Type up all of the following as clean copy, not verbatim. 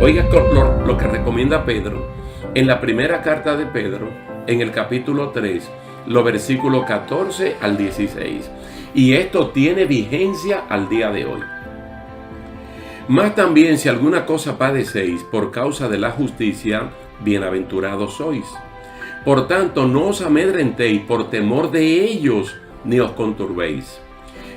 Oiga lo que recomienda Pedro en la primera carta de Pedro, en el capítulo 3, los versículos 14 al 16. Y esto tiene vigencia al día de hoy. Más también, si alguna cosa padecéis por causa de la justicia, bienaventurados sois. Por tanto, no os amedrentéis por temor de ellos, ni os conturbéis,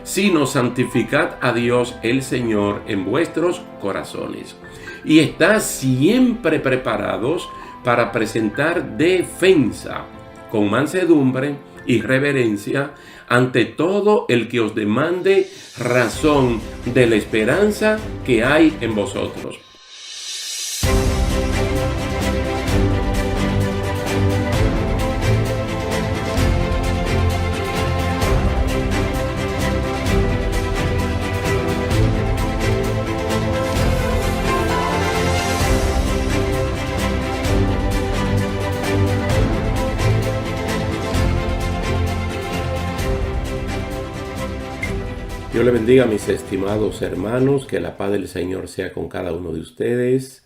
sino santificad a Dios el Señor en vuestros corazones. Y estad siempre preparados para presentar defensa con mansedumbre y reverencia ante todo el que os demande razón de la esperanza que hay en vosotros. Dios le bendiga, mis estimados hermanos, que la paz del Señor sea con cada uno de ustedes.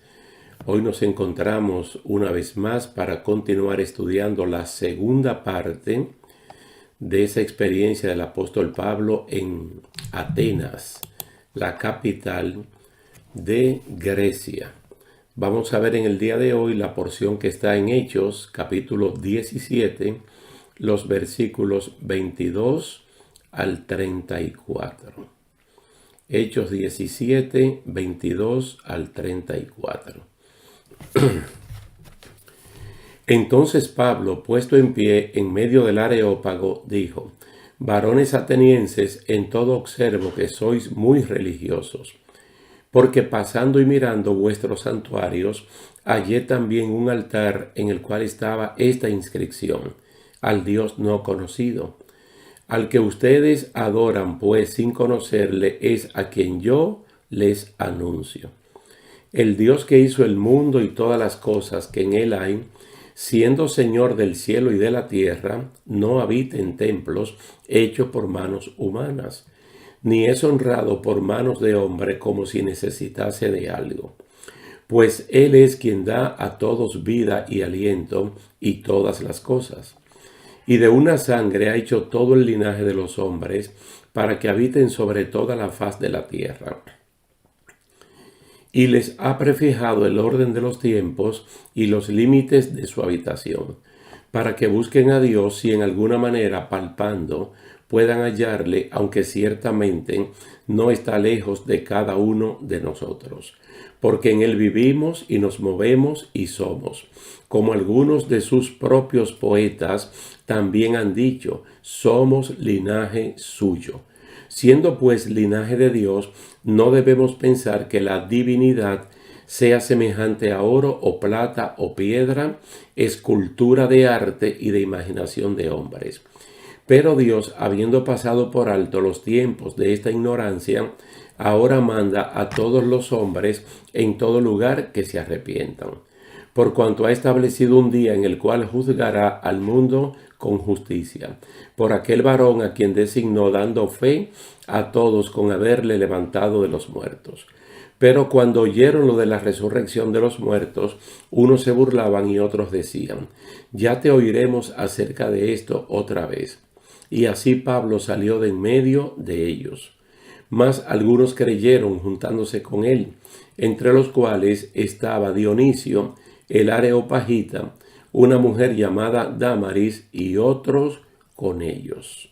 Hoy nos encontramos una vez más para continuar estudiando la segunda parte de esa experiencia del apóstol Pablo en Atenas, la capital de Grecia. Vamos a ver en el día de hoy la porción que está en Hechos, capítulo 17, los versículos 22 al 34. Hechos 17, 22 al 34. Entonces Pablo, puesto en pie en medio del Areópago, dijo: varones atenienses, en todo observo que sois muy religiosos, porque pasando y mirando vuestros santuarios, hallé también un altar en el cual estaba esta inscripción: al Dios no conocido. Al que ustedes adoran, pues, sin conocerle, es a quien yo les anuncio. El Dios que hizo el mundo y todas las cosas que en él hay, siendo Señor del cielo y de la tierra, no habita en templos hechos por manos humanas, ni es honrado por manos de hombre como si necesitase de algo. Pues él es quien da a todos vida y aliento y todas las cosas. Y de una sangre ha hecho todo el linaje de los hombres, para que habiten sobre toda la faz de la tierra. Y les ha prefijado el orden de los tiempos y los límites de su habitación, para que busquen a Dios si en alguna manera, palpando, puedan hallarle, aunque ciertamente no está lejos de cada uno de nosotros. Porque en él vivimos y nos movemos y somos. Como algunos de sus propios poetas también han dicho, somos linaje suyo. Siendo pues linaje de Dios, no debemos pensar que la divinidad sea semejante a oro o plata o piedra, escultura de arte y de imaginación de hombres. Pero Dios, habiendo pasado por alto los tiempos de esta ignorancia, ahora manda a todos los hombres en todo lugar que se arrepientan, por cuanto ha establecido un día en el cual juzgará al mundo con justicia, por aquel varón a quien designó, dando fe a todos con haberle levantado de los muertos. Pero cuando oyeron lo de la resurrección de los muertos, unos se burlaban y otros decían: ya te oiremos acerca de esto otra vez. Y así Pablo salió de en medio de ellos. Mas algunos creyeron juntándose con él, entre los cuales estaba Dionisio, el areopagita, una mujer llamada Dámaris, y otros con ellos.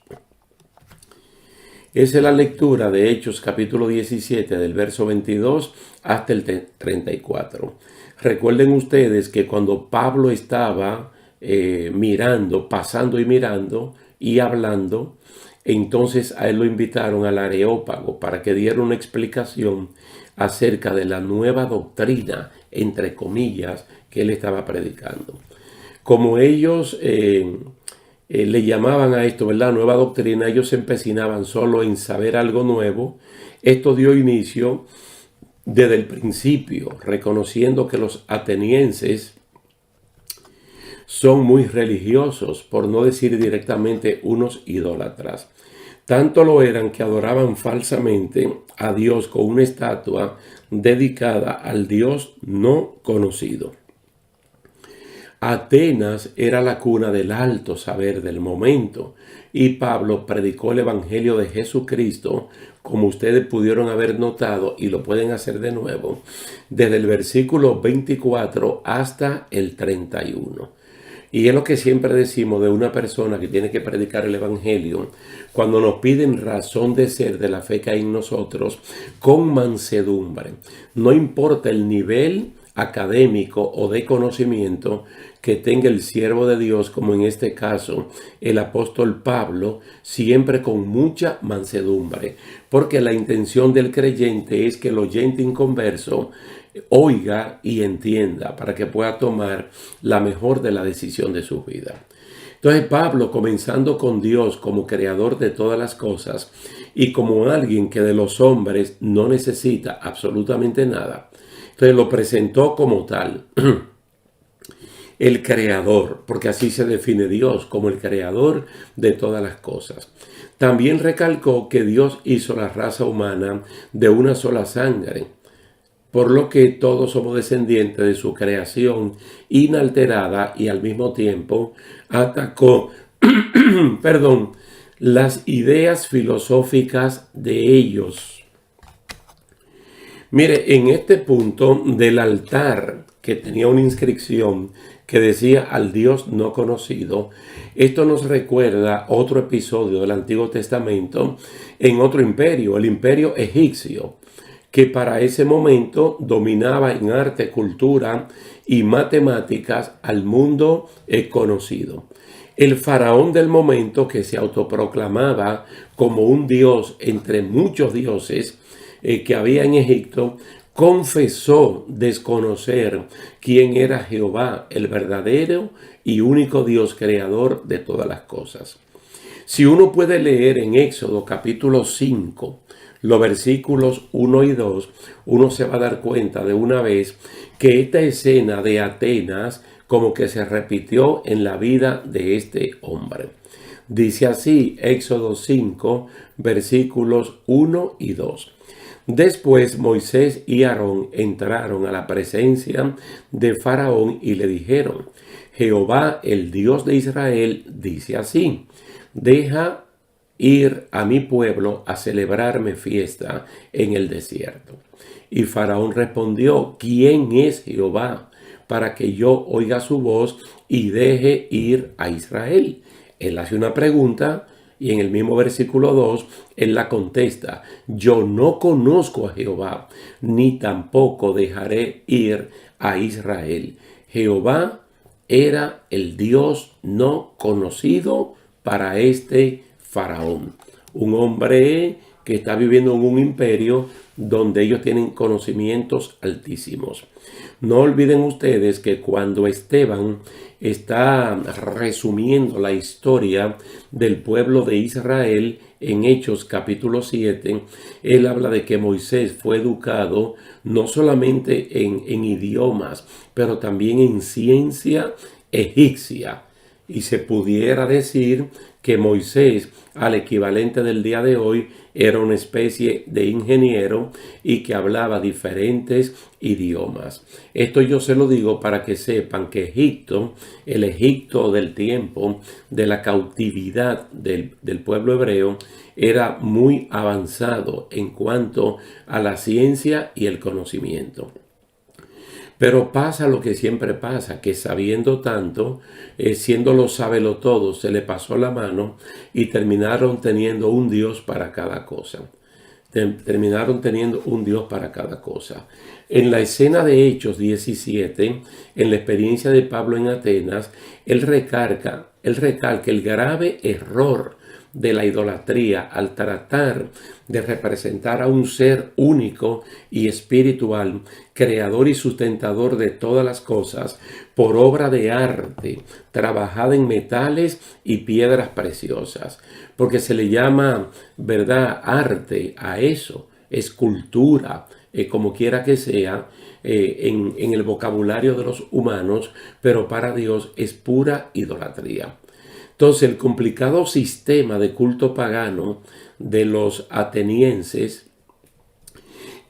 Esa es la lectura de Hechos capítulo 17, del verso 22 hasta el 34. Recuerden ustedes que cuando Pablo estaba pasando y mirando y hablando, entonces a él lo invitaron al Areópago para que diera una explicación acerca de la nueva doctrina, entre comillas, que él estaba predicando. Como ellos le llamaban a esto, ¿verdad?, nueva doctrina, ellos se empecinaban solo en saber algo nuevo. Esto dio inicio desde el principio, reconociendo que los atenienses son muy religiosos, por no decir directamente unos idólatras. Tanto lo eran que adoraban falsamente a Dios con una estatua dedicada al Dios no conocido. Atenas era la cuna del alto saber del momento y Pablo predicó el Evangelio de Jesucristo, como ustedes pudieron haber notado y lo pueden hacer de nuevo, desde el versículo 24 hasta el 31. Y es lo que siempre decimos de una persona que tiene que predicar el Evangelio, cuando nos piden razón de ser de la fe que hay en nosotros, con mansedumbre. No importa el nivel académico o de conocimiento que tenga el siervo de Dios, como en este caso el apóstol Pablo, siempre con mucha mansedumbre, porque la intención del creyente es que el oyente inconverso oiga y entienda para que pueda tomar la mejor de la decisión de su vida. Entonces Pablo, comenzando con Dios como creador de todas las cosas y como alguien que de los hombres no necesita absolutamente nada, entonces lo presentó como tal, el creador, porque así se define Dios, como el creador de todas las cosas. También recalcó que Dios hizo la raza humana de una sola sangre, por lo que todos somos descendientes de su creación inalterada, y al mismo tiempo atacó, las ideas filosóficas de ellos. Mire, en este punto del altar, que tenía una inscripción que decía al Dios no conocido, esto nos recuerda otro episodio del Antiguo Testamento en otro imperio, el imperio egipcio, que para ese momento dominaba en arte, cultura y matemáticas al mundo conocido. El faraón del momento, que se autoproclamaba como un dios entre muchos dioses que había en Egipto, confesó desconocer quién era Jehová, el verdadero y único Dios creador de todas las cosas. Si uno puede leer en Éxodo capítulo 5, los versículos 1 y 2, uno se va a dar cuenta de una vez que esta escena de Atenas como que se repitió en la vida de este hombre. Dice así, Éxodo 5, versículos 1 y 2. Después Moisés y Aarón entraron a la presencia de Faraón y le dijeron: Jehová, el Dios de Israel, dice así: deja ir a mi pueblo a celebrarme fiesta en el desierto. Y Faraón respondió: ¿quién es Jehová para que yo oiga su voz y deje ir a Israel? Él hace una pregunta y en el mismo versículo 2 él la contesta: yo no conozco a Jehová, ni tampoco dejaré ir a Israel. Jehová era el Dios no conocido para este Faraón, un hombre que está viviendo en un imperio donde ellos tienen conocimientos altísimos. No olviden ustedes que cuando Esteban está resumiendo la historia del pueblo de Israel en Hechos capítulo 7, él habla de que Moisés fue educado no solamente en idiomas, pero también en ciencia egipcia. Y se pudiera decir que Moisés, al equivalente del día de hoy, era una especie de ingeniero y que hablaba diferentes idiomas. Esto yo se lo digo para que sepan que Egipto, el Egipto del tiempo de la cautividad del pueblo hebreo, era muy avanzado en cuanto a la ciencia y el conocimiento. Pero pasa lo que siempre pasa, que sabiendo tanto, siendo lo sábelo todo, se le pasó la mano y terminaron teniendo un Dios para cada cosa. Terminaron teniendo un Dios para cada cosa. En la escena de Hechos 17, en la experiencia de Pablo en Atenas, él recalca el grave error de la idolatría al tratar de representar a un ser único y espiritual, creador y sustentador de todas las cosas, por obra de arte, trabajada en metales y piedras preciosas, porque se le llama, ¿verdad?, arte a eso, escultura, como quiera que sea, en el vocabulario de los humanos, pero para Dios es pura idolatría. Entonces, el complicado sistema de culto pagano de los atenienses,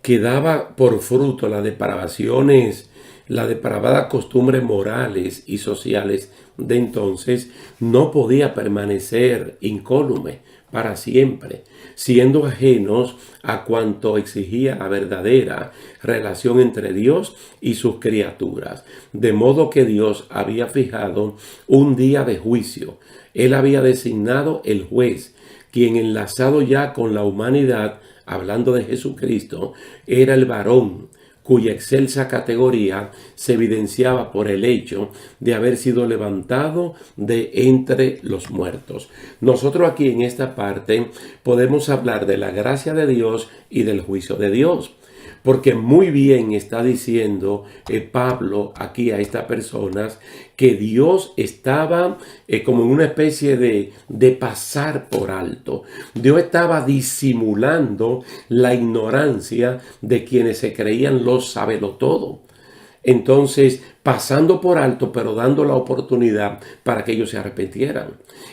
que daba por fruto las depravaciones, las depravadas costumbres morales y sociales de entonces, no podía permanecer incólume para siempre, siendo ajenos a cuanto exigía la verdadera relación entre Dios y sus criaturas. De modo que Dios había fijado un día de juicio. Él había designado el juez, quien, enlazado ya con la humanidad, hablando de Jesucristo, era el varón cuya excelsa categoría se evidenciaba por el hecho de haber sido levantado de entre los muertos. Nosotros aquí en esta parte podemos hablar de la gracia de Dios y del juicio de Dios. Porque muy bien está diciendo Pablo aquí a estas personas que Dios estaba como en una especie de pasar por alto. Dios estaba disimulando la ignorancia de quienes se creían los sabelotodo. Entonces, pasando por alto, pero dando la oportunidad para que ellos se arrepintieran.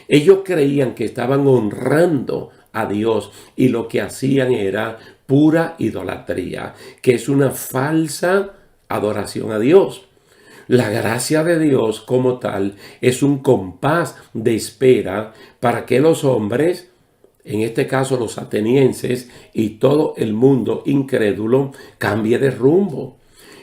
Ellos creían que estaban honrando a Dios y lo que hacían era pura idolatría, que es una falsa adoración a Dios. La gracia de Dios como tal es un compás de espera para que los hombres, en este caso los atenienses y todo el mundo incrédulo, cambie de rumbo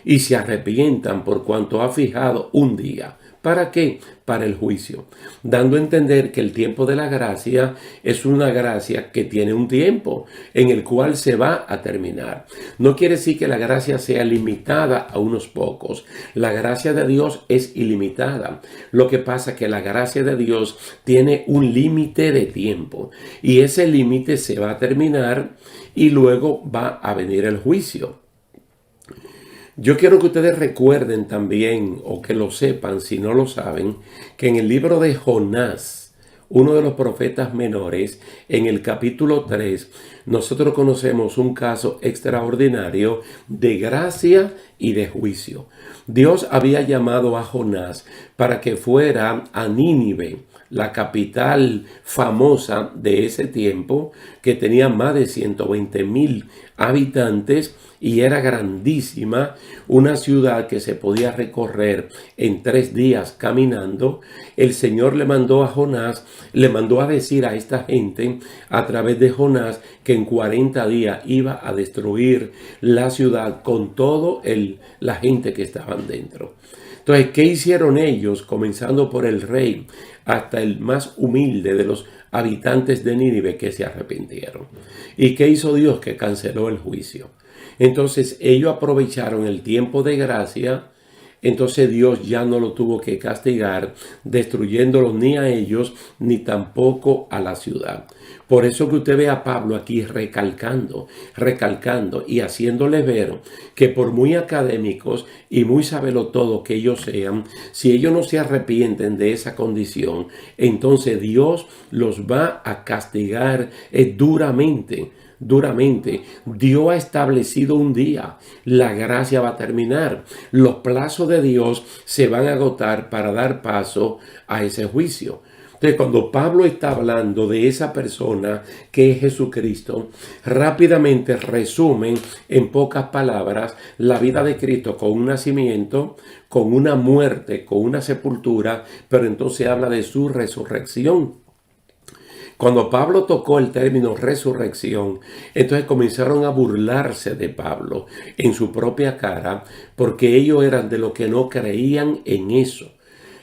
y se arrepientan por cuanto ha fijado un día. ¿Para qué? Para el juicio, dando a entender que el tiempo de la gracia es una gracia que tiene un tiempo en el cual se va a terminar. No quiere decir que la gracia sea limitada a unos pocos. La gracia de Dios es ilimitada. Lo que pasa es que la gracia de Dios tiene un límite de tiempo y ese límite se va a terminar y luego va a venir el juicio. Yo quiero que ustedes recuerden también, o que lo sepan si no lo saben, que en el libro de Jonás, uno de los profetas menores, en el capítulo 3, nosotros conocemos un caso extraordinario de gracia y de juicio. Dios había llamado a Jonás para que fuera a Nínive, la capital famosa de ese tiempo, que tenía más de 120,000 habitantes y era grandísima, una ciudad que se podía recorrer en 3 días caminando. El Señor le mandó a Jonás, le mandó a decir a esta gente a través de Jonás que en 40 días iba a destruir la ciudad con todo la gente que estaban dentro. Entonces, ¿qué hicieron ellos? Comenzando por el rey hasta el más humilde de los habitantes de Nínive, que se arrepintieron. ¿Y qué hizo Dios? Que canceló el juicio. Entonces ellos aprovecharon el tiempo de gracia. Entonces Dios ya no lo tuvo que castigar, destruyéndolos ni a ellos, ni tampoco a la ciudad. Por eso que usted ve a Pablo aquí recalcando y haciéndole ver que por muy académicos y muy sabelotodo que ellos sean, si ellos no se arrepienten de esa condición, entonces Dios los va a castigar duramente. Dios ha establecido un día, la gracia va a terminar, los plazos de Dios se van a agotar para dar paso a ese juicio. Entonces, cuando Pablo está hablando de esa persona que es Jesucristo, rápidamente resumen en pocas palabras la vida de Cristo con un nacimiento, con una muerte, con una sepultura, pero entonces habla de su resurrección. Cuando Pablo tocó el término resurrección, entonces comenzaron a burlarse de Pablo en su propia cara, porque ellos eran de los que no creían en eso.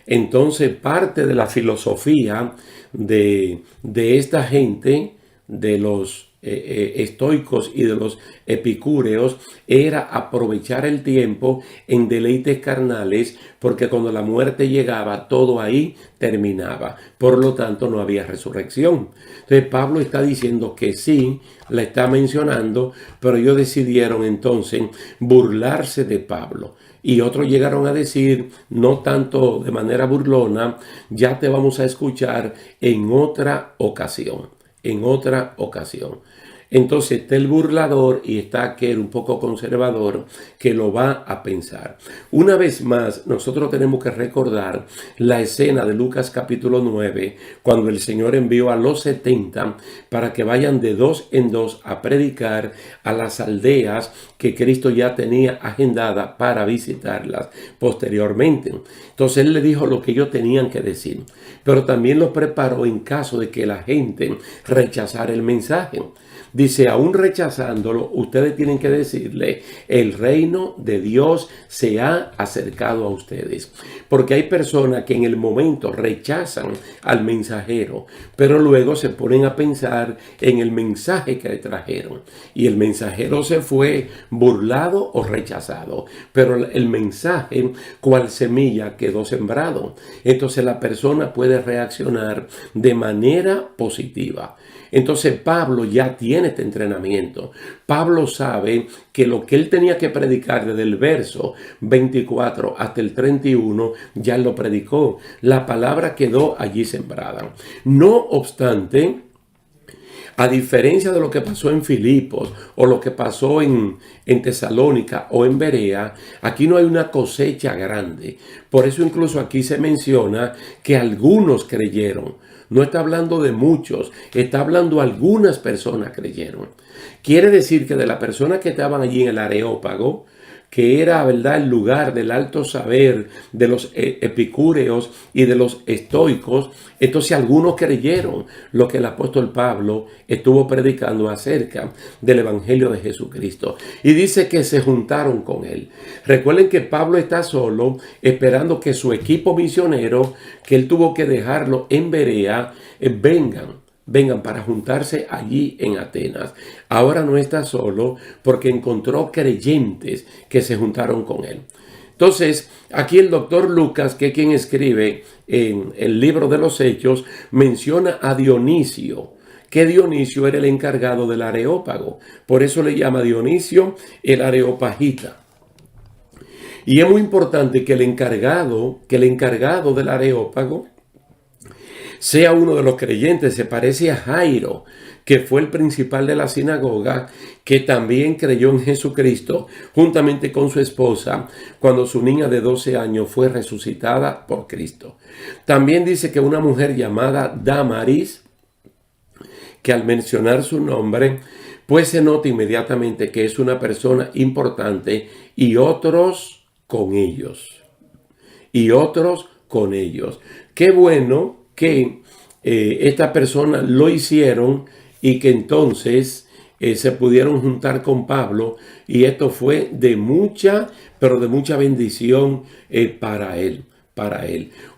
Entonces, parte de la filosofía de esta gente, de los estoicos y de los epicúreos, era aprovechar el tiempo en deleites carnales, porque cuando la muerte llegaba, todo ahí terminaba. Por lo tanto, no había resurrección. Entonces, Pablo está diciendo que sí, la está mencionando, pero ellos decidieron entonces burlarse de Pablo. Y otros llegaron a decir, no tanto de manera burlona, ya te vamos a escuchar en otra ocasión. Entonces está el burlador y está aquel un poco conservador que lo va a pensar. Una vez más, nosotros tenemos que recordar la escena de Lucas capítulo 9, cuando el Señor envió a los 70 para que vayan de dos en dos a predicar a las aldeas que Cristo ya tenía agendada para visitarlas posteriormente. Entonces Él le dijo lo que ellos tenían que decir, pero también los preparó en caso de que la gente rechazara el mensaje. Dice, aún rechazándolo, ustedes tienen que decirle, el reino de Dios se ha acercado a ustedes. Porque hay personas que en el momento rechazan al mensajero, pero luego se ponen a pensar en el mensaje que le trajeron. Y el mensajero se fue burlado o rechazado, pero el mensaje, cual semilla, quedó sembrado. Entonces la persona puede reaccionar de manera positiva. Entonces Pablo ya tiene este entrenamiento. Pablo sabe que lo que él tenía que predicar desde el verso 24 hasta el 31, ya lo predicó. La palabra quedó allí sembrada. No obstante, a diferencia de lo que pasó en Filipos o lo que pasó en Tesalónica o en Berea, aquí no hay una cosecha grande. Por eso incluso aquí se menciona que algunos creyeron. No está hablando de muchos, está hablando algunas personas creyeron. Quiere decir que de las personas que estaban allí en el Areópago, que era, ¿verdad?, el lugar del alto saber de los epicúreos y de los estoicos, entonces algunos creyeron lo que el apóstol Pablo estuvo predicando acerca del Evangelio de Jesucristo. Y dice que se juntaron con él. Recuerden que Pablo está solo, esperando que su equipo misionero, que él tuvo que dejarlo en Berea, vengan para juntarse allí en Atenas. Ahora no está solo porque encontró creyentes que se juntaron con él. Entonces, aquí el doctor Lucas, que es quien escribe en el libro de los Hechos, menciona a Dionisio, que Dionisio era el encargado del Areópago. Por eso le llama Dionisio el Areopagita. Y es muy importante que el encargado del Areópago sea uno de los creyentes. Se parece a Jairo, que fue el principal de la sinagoga, que también creyó en Jesucristo juntamente con su esposa cuando su niña de 12 años fue resucitada por Cristo. También dice que una mujer llamada Damaris, que al mencionar su nombre, pues se nota inmediatamente que es una persona importante, y otros con ellos. Qué bueno que esta persona lo hicieron y que entonces se pudieron juntar con Pablo, y esto fue de mucha, pero de mucha bendición para él.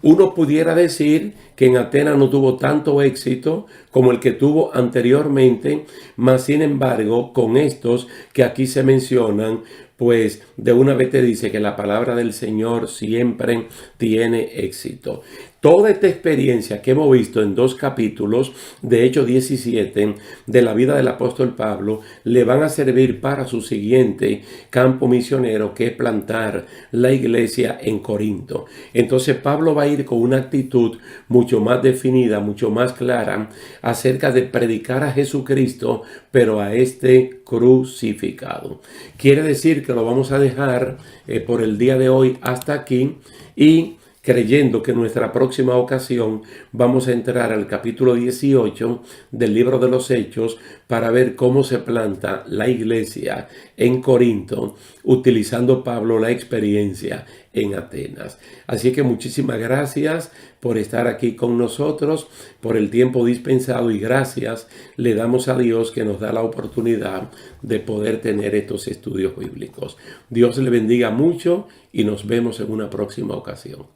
Uno pudiera decir que en Atenas no tuvo tanto éxito como el que tuvo anteriormente, mas sin embargo, con estos que aquí se mencionan, pues de una vez te dice que la palabra del Señor siempre tiene éxito. Toda esta experiencia que hemos visto en 2 capítulos de Hechos 17 de la vida del apóstol Pablo le van a servir para su siguiente campo misionero, que es plantar la iglesia en Corinto. Entonces Pablo va a ir con una actitud mucho más definida, mucho más clara acerca de predicar a Jesucristo, pero a este crucificado. Quiere decir que lo vamos a dejar por el día de hoy hasta aquí, y creyendo que en nuestra próxima ocasión vamos a entrar al capítulo 18 del libro de los Hechos para ver cómo se planta la iglesia en Corinto, utilizando Pablo la experiencia en Atenas. Así que muchísimas gracias por estar aquí con nosotros, por el tiempo dispensado, y gracias le damos a Dios que nos da la oportunidad de poder tener estos estudios bíblicos. Dios le bendiga mucho y nos vemos en una próxima ocasión.